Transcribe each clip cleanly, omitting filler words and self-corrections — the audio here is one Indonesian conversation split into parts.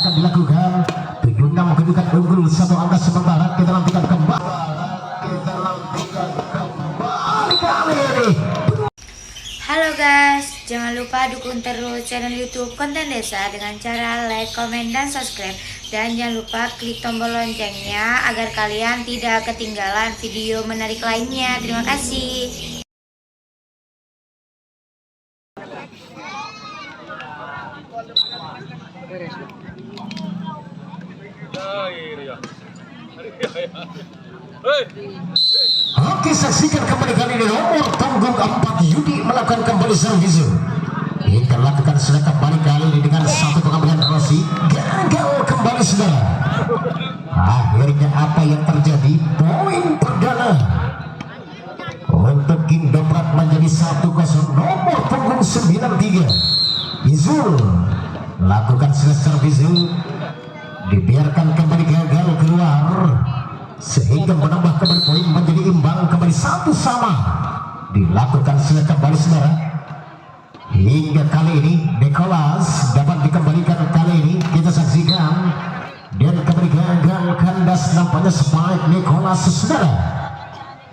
akan dilakukan. 76 kedudukan unggul satu angka sementara. Kita nantikan kembali kali ini. Halo guys, jangan lupa dukung terus channel YouTube Konten Desa dengan cara like, komen, dan subscribe. Dan jangan lupa klik tombol loncengnya agar kalian tidak ketinggalan video menarik lainnya. Terima kasih. Oke, saksikan kembali kali ini nomor punggung 4 Yudi melakukan kembali servis. Kita lakukan sudah kembali kali ini dengan satu pengambilan Rossi, gagal kembali saudara. Akhirnya apa yang terjadi? Poin perdana untuk King Dobrak menjadi 1-0. Nomor punggung 93 Izul lakukan sudah servis, dibiarkan kembali gagal keluar sehingga menambah kembali poin menjadi imbang kembali 1-1. Dilakukan sudah kembali saudara. Hingga kali ini Nicholas dapat dikembalikan. Kali ini kita saksikan dan kembali gagal kandas nampaknya Spike Nicholas saudara,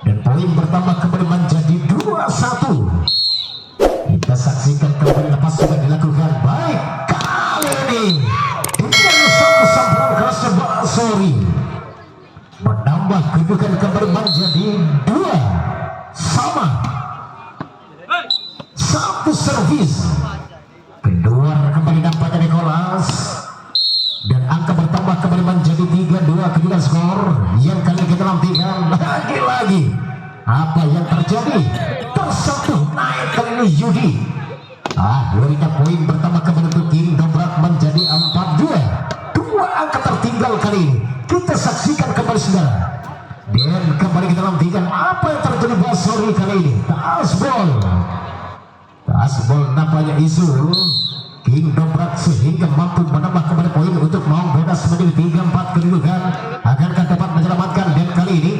dan poin bertambah kembali menjadi 2-1. Kita saksikan kembali lepas sudah dilakukan baik kali ini dengan satu sampuran keras Basori menambah kedudukan kembali menjadi 2-2. Satu servis keluar kembali nampaknya Nicholas, dan angka bertambah kembali menjadi 3-2 kedudukan skor yang kali kita nantikan. Lagi-lagi apa yang terjadi? Tersentuh naik kali ini Yudi. Akhirnya poin bertambah kembali untuk King Dobrak menjadi 4-2. Dua angka tertinggal kali ini. Kita saksikan kembali saudara, dan kembali kita nantikan apa yang terjadi Basori kali ini. Tasbol nampaknya isu King Dobrak sehingga mampu menambah kembali poin untuk mau bonus menjadi 3-4 kedudukan. Akankah dapat menyelamatkan? Dan kali ini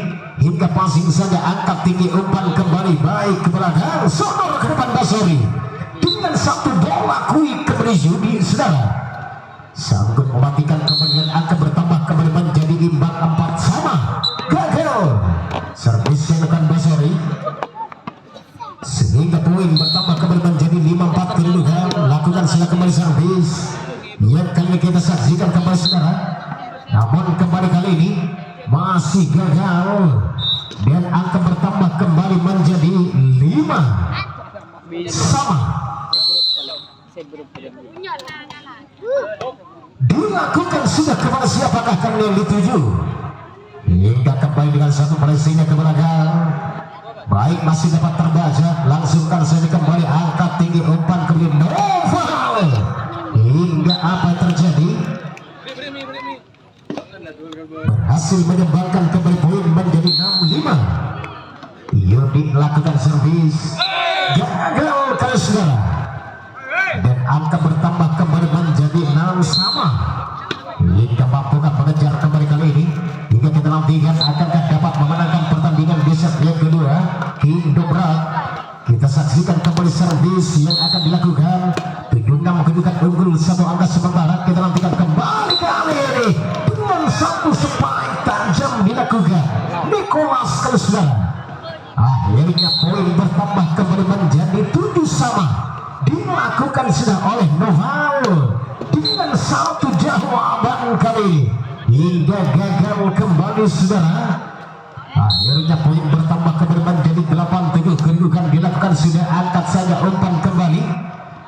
hingga passing saja angkat tinggi umpan kembali baik ke belakang, sodor ke depan Basori dengan satu bola quick kembali Yudi saudara sanggup mematikan kemudian angka bertambah kembali menjadi imbang 4-4. Gagal servis yang akan Basori sehingga poin bertambah kembali menjadi 5-4 kedudukan. Lakukan sila kembali servis yang kali ini kita saksikan kembali saudara, namun kembali kali ini masih gagal dan angka bertambah kembali menjadi 5-5. Dilakukan sudah kepada siapakah kali yang dituju hingga kembali dengan satu Palestina ke belakang. Baik, masih dapat terbaca, langsungkan saja kembali angkat tinggi umpan ke Noval. Hingga apa yang terjadi? Berhasil menyumbangkan kembali poin menjadi 6-5. Yudi lakukan servis, gagal kali saudara, dan angka bertambah kembali menjadi 6-6. Hingga mampukah mengejar kembali kali ini hingga kita nantikan akankah dapat memenangkan pertandingan di set yang kedua. King Dobrak kita saksikan kembali servis yang akan dilakukan. 76 kedudukan unggul satu angka sementara. Kita nantikan kembali kali ini dengan satu spike tajam dilakukan Nicholas kali saudara. Akhirnya poin bertambah kembali menjadi 7-7. Dilakukan sudah oleh Noval dengan satu jawaban kali hingga gagal kembali saudara. Akhirnya poin bertambah kembali menjadi 8-7 kedudukan. Dilakukan sudah angkat saja umpan kembali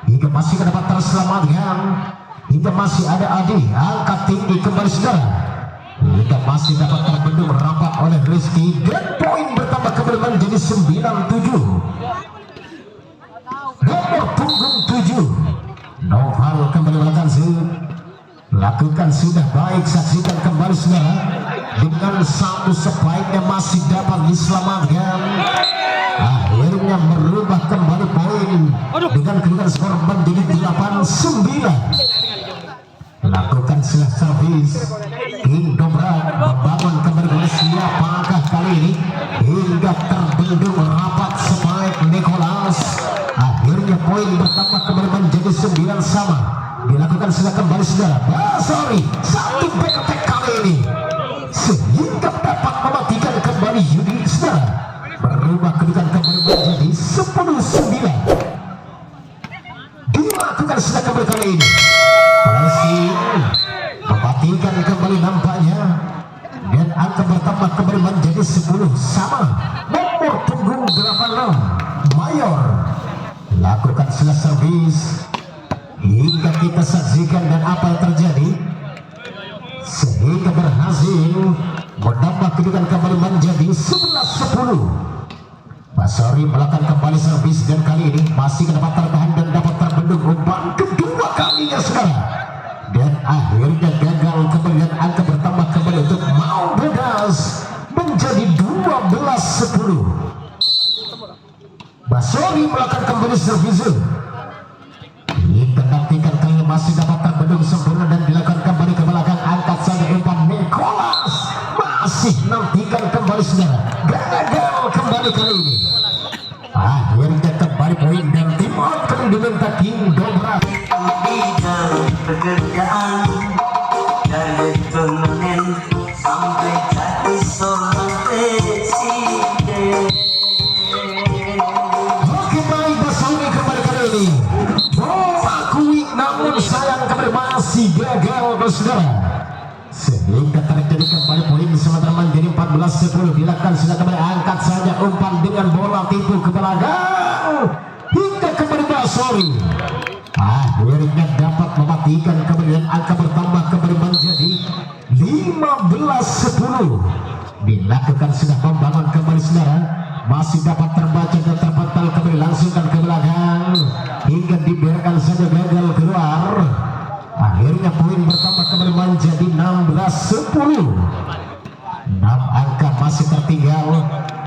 hingga masih dapat terselamatkan. Hingga masih ada Adi angkat tinggi kembali saudara, hingga masih dapat terbendung rapat oleh Rizky, dan poin bertambah kembali menjadi 9-7. Nomor punggung 7 Noval kembali lakukan sudah baik. Saksikan kembali saudara, dengan satu spike yang masih dapat diselamatkan. Akhirnya merubah kembali poin dengan kedudukan skor menjadi 8-9. Lakukan sudah servis. King Dobrak membangun kembali oleh siapakah kali ini hingga terbendung rapat Spike Nicholas. Akhirnya poin bertambah kembali menjadi 9 sama. Dilakukan melakukan silang kembali saudara. Basori satu back attack kali ini sehingga dapat mematikan kembali Yudi saudara. Berubah kedudukan kembali menjadi 10-9. Dilakukan silang kembali kali ini. Pressing mematikan kembali nampaknya. Dan angka bertambah kembali menjadi 10 sama. Nomor punggung 86 Mayor lakukan silang servis hingga kita saksikan dan apa yang terjadi sehingga berhasil menambah kedudukan kembali menjadi 11-10. Basori melakukan kembali servis dan kali ini masih dapat tertahan dan dapat terbendung umpan kedua kalinya saudara. Dan akhirnya gagal kembali dan angka bertambah kembali untuk Mau Bodas menjadi 12-10. Basori melakukan kembali servis. Kita nantikan kali masih dapat terbendung sempurna dan dilakukan kembali ke belakang. Angkat saja umpan Nicholas. Masih nantikan kembali saudara. Gagal kembali kali ini. Akhirnya kembali poin dan tim akan diminta King Dobrak. Pekerjaan dari turnamen sampai jadi seorang presiden. Oke baik, Basori kembali kali ini akui namun sayang kembali masih gagal saudara. Sehingga terjadi kembali poin sementara menjadi 14-10. Dilakukan sudah kembali angkat saja umpan dengan bola tipu ke belakang hingga kembali Basori. Akhirnya dapat mematikan kemudian angka bertambah kembali menjadi 15-10. Dilakukan sudah membangun kembali saudara. Masih dapat terbaca dan terpental kembali langsungkan ke belakang hingga dibiarkan saja gagal keluar. Akhirnya poin bertambah kembali menjadi 16-10. 6 angka masih tertinggal.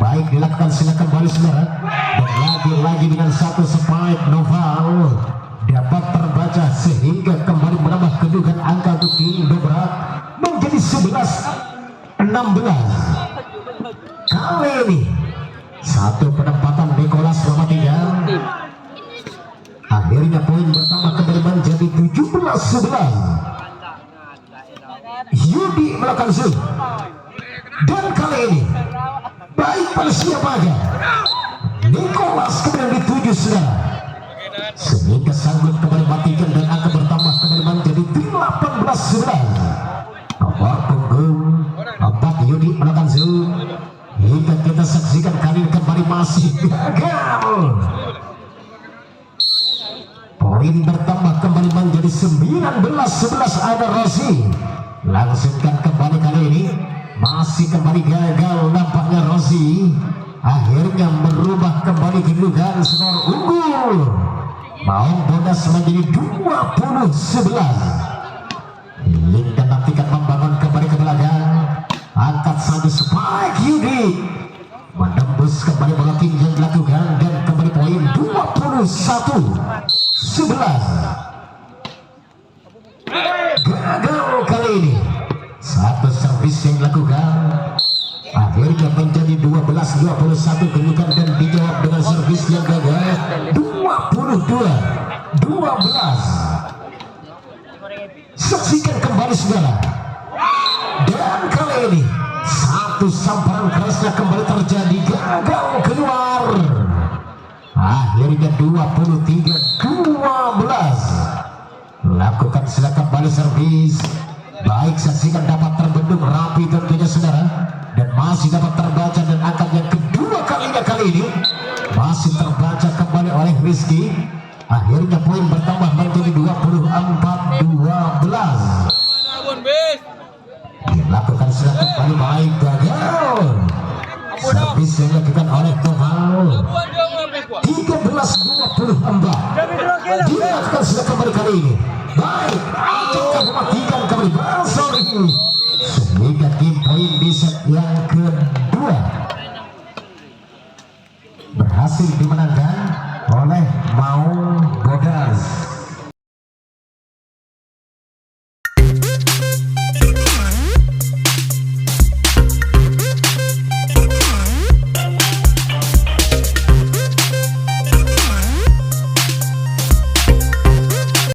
Baik dilakukan silakan kembali saudara. Dan lagi-lagi dengan satu spike Noval dapat terbaca sehingga kembali menambah kedudukan angka untuk King Dobrak menjadi 11-16. Kali ini satu penempatan Nicholas mematikan. Akhirnya poin bertambah kembali menjadi 17-11. Yudi melakukan zoom. Dan kali ini baik pada siapa aja Nicholas kemudian dituju saudara. Sehingga sanggup kembali matikan dan angka bertambah kembali menjadi 18-11. Nomor punggung 4 Yudi melakukan zoom. Hingga kita saksikan kali ini kembali masih gagal. Poin bertambah kembali menjadi 19-11. Ada Rossi langsungkan kembali kali ini masih kembali gagal nampaknya Rossi. Akhirnya merubah kembali kedudukan skor unggul. Mau Bodas menjadi 20-11. Hingga nantikan membangun kembali ke belakang. Angkat satu spike Yudi menembus kembali blocking yang dilakukan dan kembali poin 21-11. Gagal kali ini satu servis yang dilakukan akhirnya menjadi 12-21 kedudukan dan dijawab dengan servis yang gagal 22-12. Saksikan kembali saudara. Dan kali ini satu samparan kerasnya kembali terjadi gagal keluar. Akhirnya 23-12. Lakukan silakan kembali servis. Baik saksikan dapat terbendung rapi tentunya saudara. Dan masih dapat terbaca dan angkat yang kedua kalinya kali ini masih terbaca kembali oleh Rizky. Akhirnya poin bertambah menjadi 24-12. Dilakukan silakan kembali baik gagal. Servis yang dilakukan oleh Noval 13-24. Dilakukan silakan kembali kali ini. Baik, akhirnya mematikan kembali Basori sehingga tim poin di set yang kedua berhasil dimenangkan oleh Mau Bodas.